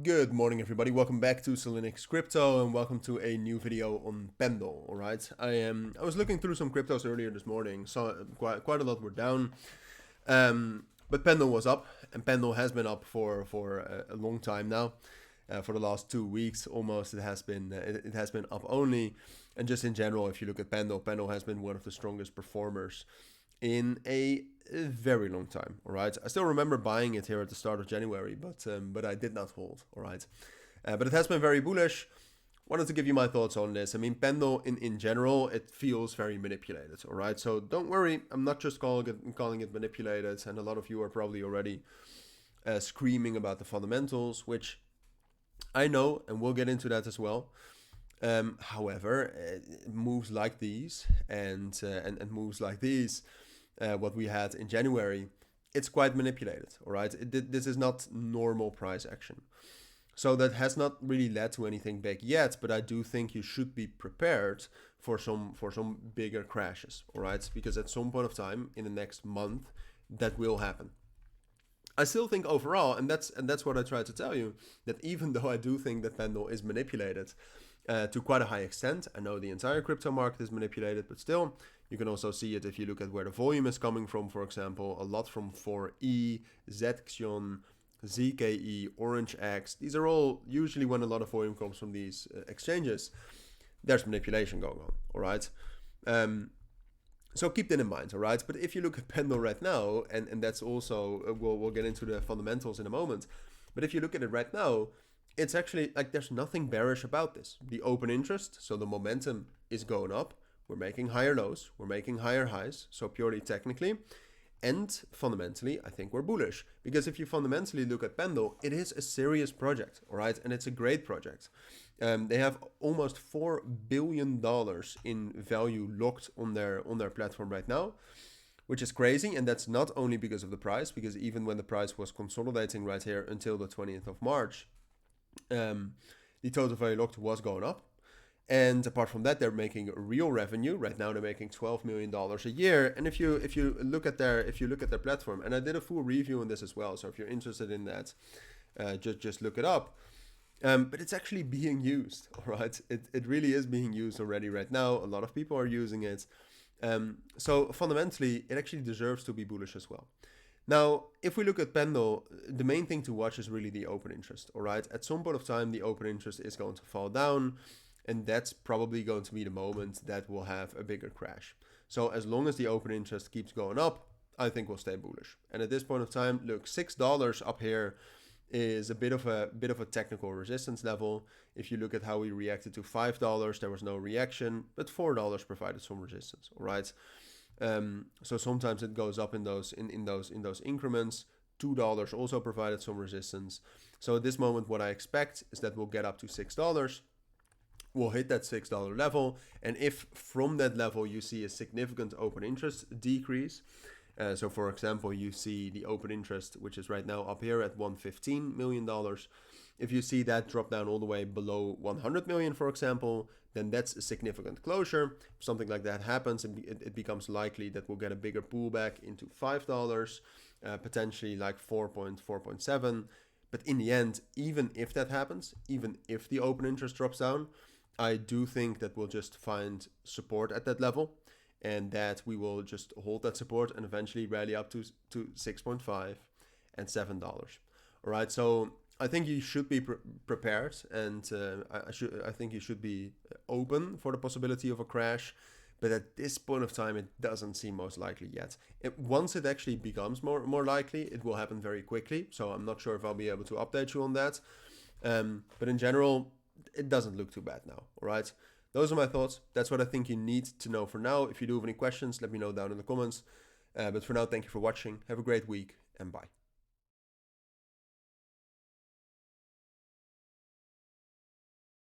Good morning, everybody. Welcome back to Cilinix Crypto, and welcome to a new video on Pendle. All right, I was looking through some cryptos earlier this morning. Saw quite a lot were down, but Pendle was up, and Pendle has been up for a long time now. For the last 2 weeks, almost it has been up only, and just in general, if you look at Pendle has been one of the strongest performers in a very long time. All right, I still remember buying it here at the start of January, but I did not hold. All right, but it has been very bullish. Wanted to give you my thoughts on this. I mean, Pendle in general, it feels very manipulated. All right, so don't worry, I'm not just calling it manipulated, and a lot of you are probably already screaming about the fundamentals, which I know, and we'll get into that as well. However, moves like these and moves like these, what we had in January, it's quite manipulated. All right, this is not normal price action, so that has not really led to anything big yet. But I do think you should be prepared for some bigger crashes. All right, because at some point of time in the next month, that will happen. I still think overall, and that's what I tried to tell you, that even though I do think that Pendle is manipulated to quite a high extent, I know the entire crypto market is manipulated, but still, you can also see it if you look at where the volume is coming from. For example, a lot from 4E, Zxion, ZKE, OrangeX. These are all usually when a lot of volume comes from these exchanges. There's manipulation going on. All right. So keep that in mind, all right? But if you look at Pendle right now, and that's also, we'll get into the fundamentals in a moment, but if you look at it right now, it's actually like there's nothing bearish about this. The open interest, so the momentum is going up. We're making higher lows, we're making higher highs, so purely technically. And fundamentally, I think we're bullish. Because if you fundamentally look at Pendle, it is a serious project, all right? And it's a great project. They have almost $4 billion in value locked on their platform right now, which is crazy. And that's not only because of the price, because even when the price was consolidating right here until the 20th of March, the total value locked was going up. And apart from that, they're making real revenue. Right now, they're making $12 million a year. And if you look at their platform, and I did a full review on this as well. So if you're interested in that, just look it up. But it's actually being used, all right? It really is being used already right now. A lot of people are using it. So fundamentally, it actually deserves to be bullish as well. Now, if we look at Pendle, the main thing to watch is really the open interest, all right? At some point of time, the open interest is going to fall down, and that's probably going to be the moment that will have a bigger crash. So as long as the open interest keeps going up, I think we'll stay bullish. And at this point of time, look, $6 up here is a bit of a technical resistance level. If you look at how we reacted to $5, there was no reaction, but $4 provided some resistance. All right. So sometimes it goes up in those increments. $2 also provided some resistance. So at this moment, what I expect is that we'll get up to $6. We'll hit that $6 level, and if from that level you see a significant open interest decrease. So for example, you see the open interest, which is right now up here at $115 million. If you see that drop down all the way below 100 million, for example, then that's a significant closure. If something like that happens, it becomes likely that we'll get a bigger pullback into $5, potentially like 4.7. But in the end, even if that happens, even if the open interest drops down, I do think that we'll just find support at that level, and that we will just hold that support and eventually rally up to 6.5 and $7. All right, so I think you should be prepared, and I think you should be open for the possibility of a crash. But at this point of time, it doesn't seem most likely yet. Once it actually becomes more likely, it will happen very quickly. So I'm not sure if I'll be able to update you on that. But in general, it doesn't look too bad now. All right. Those are my thoughts. That's what I think you need to know for now. If you do have any questions, let me know down in the comments. But for now, thank you for watching. Have a great week, and bye.